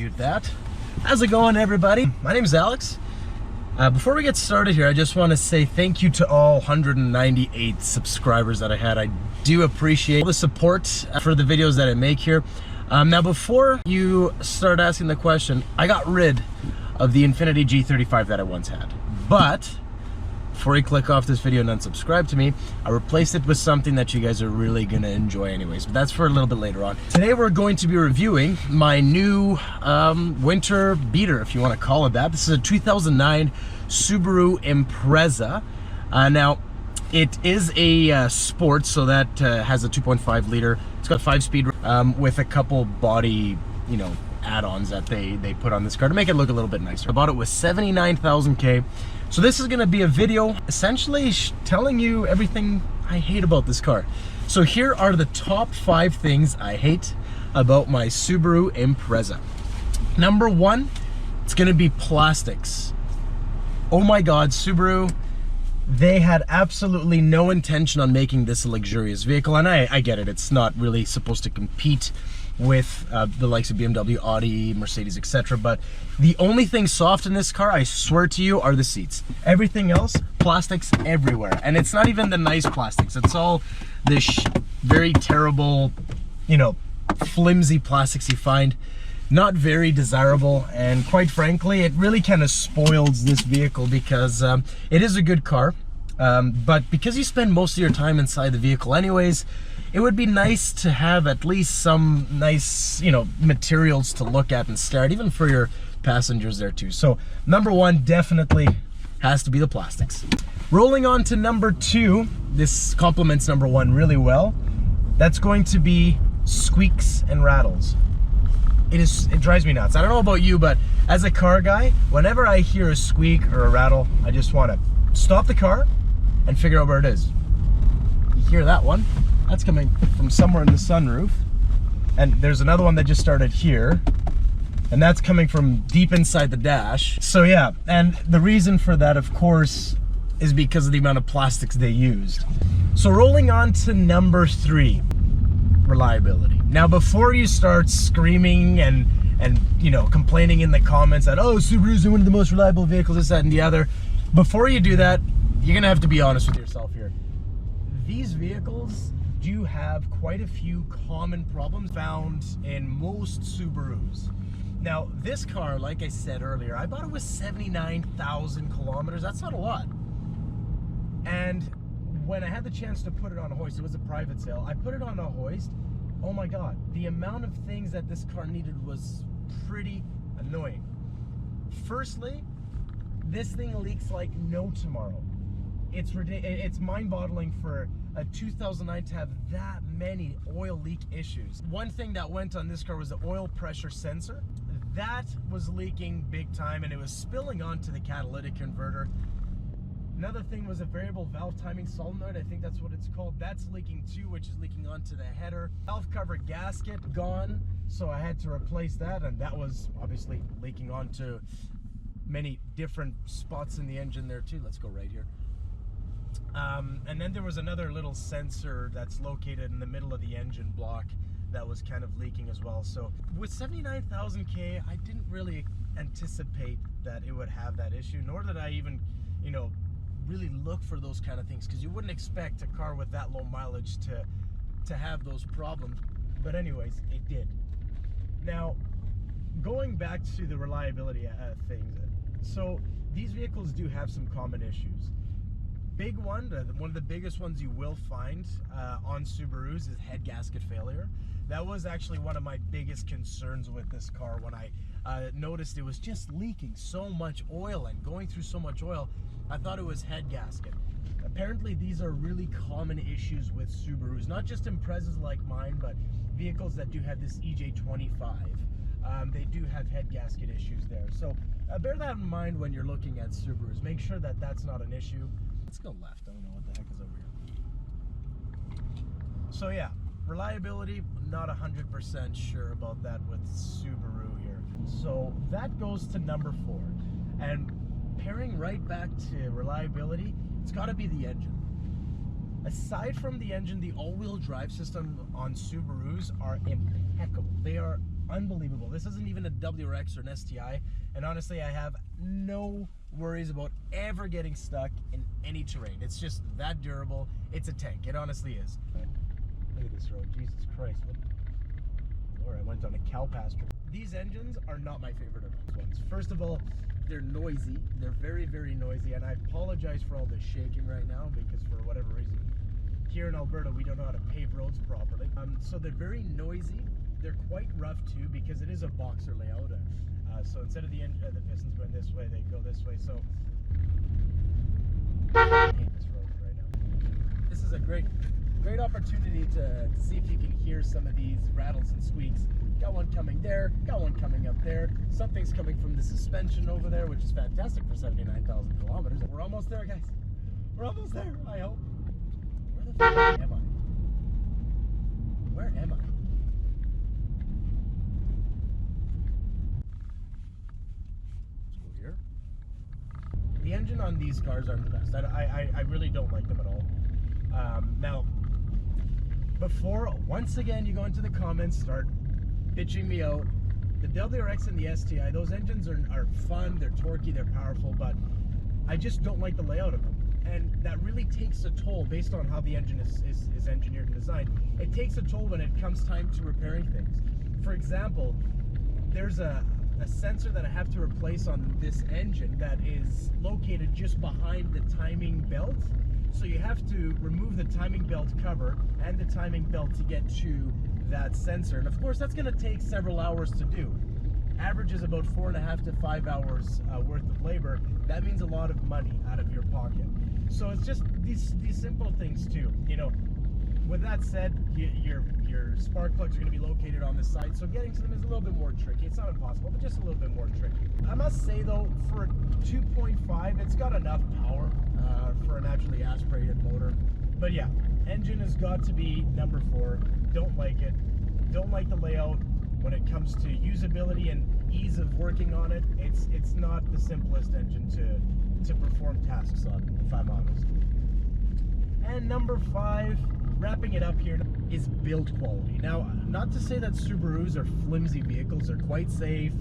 mute that. How's it going, everybody? My name is Alex. Before we get started here, I just want to say thank you to all 198 subscribers that I had. I do appreciate all the support for the videos that I make here. Now, before you start asking the question, I got rid of the Infiniti G35 that I once had. But before you click off this video and unsubscribe to me, I replaced it with something that you guys are really gonna enjoy anyways, but that's for a little bit later on. Today we're going to be reviewing my new winter beater, if you want to call it that. This is a 2009 Subaru Impreza. Now, it is a sport, so that has a 2.5 liter. It's got a 5-speed with a couple body, add-ons that they put on this car to make it look a little bit nicer. I bought it with 79,000 K. So this is gonna be a video essentially telling you everything I hate about this car. So here are the top 5 things I hate about my Subaru Impreza. Number 1, it's gonna be plastics. Oh my God, Subaru, they had absolutely no intention on making this a luxurious vehicle, and I get it, it's not really supposed to compete with the likes of BMW, Audi, Mercedes, etc. But the only thing soft in this car, I swear to you, are the seats. Everything else, plastics everywhere. And it's not even the nice plastics. It's all this very terrible, flimsy plastics you find. Not very desirable, and quite frankly, it really kind of spoils this vehicle because it is a good car, but because you spend most of your time inside the vehicle anyways, it would be nice to have at least some nice, materials to look at and stare at, even for your passengers there too. So number 1 definitely has to be the plastics. Rolling on to number 2, this complements number 1 really well. That's going to be squeaks and rattles. It drives me nuts. I don't know about you, but as a car guy, whenever I hear a squeak or a rattle, I just want to stop the car and figure out where it is. You hear that one? That's coming from somewhere in the sunroof. And there's another one that just started here. And that's coming from deep inside the dash. So yeah, and the reason for that, of course, is because of the amount of plastics they used. So rolling on to number 3, reliability. Now, before you start screaming and complaining in the comments that, oh, Subarus are one of the most reliable vehicles, this, that, and the other, before you do that, you're gonna have to be honest with yourself here. These vehicles do have quite a few common problems found in most Subarus. Now, this car, like I said earlier, I bought it with 79,000 kilometers. That's not a lot. And when I had the chance to put it on a hoist, it was a private sale, I put it on a hoist. Oh my God, the amount of things that this car needed was pretty annoying. Firstly, this thing leaks like no tomorrow. It's mind-boggling for a 2009 to have that many oil leak issues. One thing that went on this car was the oil pressure sensor. That was leaking big time, and it was spilling onto the catalytic converter. Another thing was a variable valve timing solenoid, I think that's what it's called. That's leaking too, which is leaking onto the header. Valve cover gasket gone, so I had to replace that, and that was obviously leaking onto many different spots in the engine there too. Let's go right here. And then there was another little sensor that's located in the middle of the engine block that was kind of leaking as well. So with 79,000 K, I didn't really anticipate that it would have that issue, nor did I even, really look for those kind of things, because you wouldn't expect a car with that low mileage to have those problems. But anyways, it did. Now, going back to the reliability things, so these vehicles do have some common issues. Big one of the biggest ones you will find on Subarus is head gasket failure. That was actually one of my biggest concerns with this car when I noticed it was just leaking so much oil and going through so much oil. I thought it was head gasket. Apparently these are really common issues with Subarus, not just Imprezas like mine, but vehicles that do have this EJ25. They do have head gasket issues there. So bear that in mind when you're looking at Subarus. Make sure that that's not an issue. Let's go left. I don't know what the heck is over here. So yeah, reliability, not 100% sure about that with Subaru here. So that goes to number 4. And pairing right back to reliability, it's got to be the engine. Aside from the engine, the all-wheel drive system on Subarus are impeccable. They are unbelievable. This isn't even a WRX or an STI, and honestly, I have no worries about ever getting stuck in any terrain. It's just that durable. It's a tank. It honestly is. Look at this road. Jesus Christ. Lord, I went on a cow pasture. These engines are not my favorite of those ones. First of all, they're noisy. They're very, very noisy, and I apologize for all this shaking right now because for whatever reason, here in Alberta, we don't know how to pave roads properly. So they're very noisy. They're quite rough too because it is a boxer layout. So instead of the pistons going this way, they go this way. So I hate this road right now. This is a great opportunity to see if you can hear some of these rattles and squeaks. Got one coming there, got one coming up there. Something's coming from the suspension over there, which is fantastic for 79,000 kilometers. We're almost there, guys. We're almost there, I hope. Where the fuck am I? Where am I? Let's go here. The engine on these cars aren't the best. I really don't like them at all. Now, before, once again, you go into the comments, start bitching me out. The WRX and the STI, those engines are fun, they're torquey, they're powerful, but I just don't like the layout of them. And that really takes a toll based on how the engine is engineered and designed. It takes a toll when it comes time to repairing things. For example, there's a sensor that I have to replace on this engine that is located just behind the timing belt. So you have to remove the timing belt cover and the timing belt to get to that sensor. And of course, that's going to take several hours to do. Average is about 4.5 to 5 hours worth of labor. That means a lot of money out of your pocket. So it's just these simple things too. You know, with that said, your spark plugs are going to be located on the side, so getting to them is a little bit more tricky. It's not impossible, but just a little bit more tricky. I must say though, for a 2.5, it's got enough power for a naturally aspirated motor. But yeah, engine has got to be number 4. Don't like it. Don't like the layout. When it comes to usability and ease of working on it, it's not the simplest engine to perform tasks on, if I'm honest. And number 5, wrapping it up here, is build quality. Now, not to say that Subarus are flimsy vehicles. They're quite safe.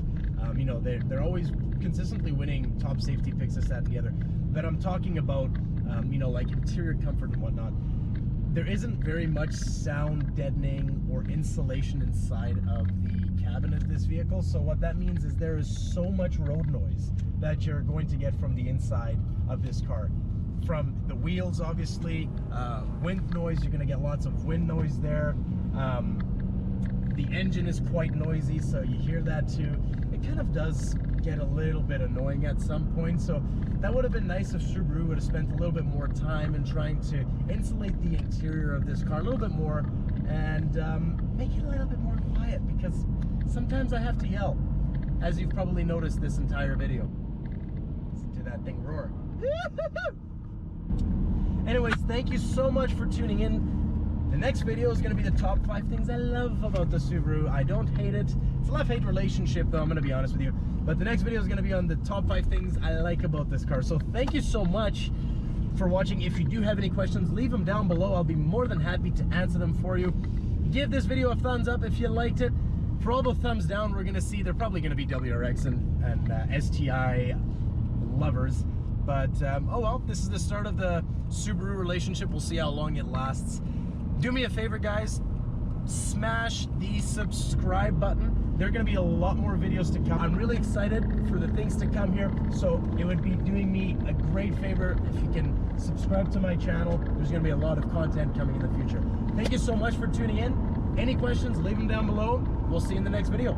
You know, they're always consistently winning top safety picks, this, that, and the other. But I'm talking about, you know, like interior comfort and whatnot. There isn't very much sound deadening or insulation inside of the cabin of this vehicle. So what that means is there is so much road noise that you're going to get from the inside of this car. From the wheels, obviously, wind noise, you're going to get lots of wind noise there. The engine is quite noisy, so you hear that too. It kind of does get a little bit annoying at some point, so that would have been nice if Subaru would have spent a little bit more time in trying to insulate the interior of this car a little bit more and make it a little bit more quiet, because sometimes I have to yell, as you've probably noticed this entire video. Listen to that thing roar. Anyways, thank you so much for tuning in. The next video is going to be the top 5 things I love about the Subaru. I don't hate it. It's a love-hate relationship, though, I'm going to be honest with you. But the next video is going to be on the top 5 things I like about this car. So thank you so much for watching. If you do have any questions, leave them down below. I'll be more than happy to answer them for you. Give this video a thumbs up if you liked it. For all the thumbs down, we're going to see, they're probably going to be WRX and STI lovers. But, oh well, this is the start of the Subaru relationship. We'll see how long it lasts. Do me a favor, guys. Smash the subscribe button. There are going to be a lot more videos to come. I'm really excited for the things to come here. So it would be doing me a great favor if you can subscribe to my channel. There's going to be a lot of content coming in the future. Thank you so much for tuning in. Any questions, leave them down below. We'll see you in the next video.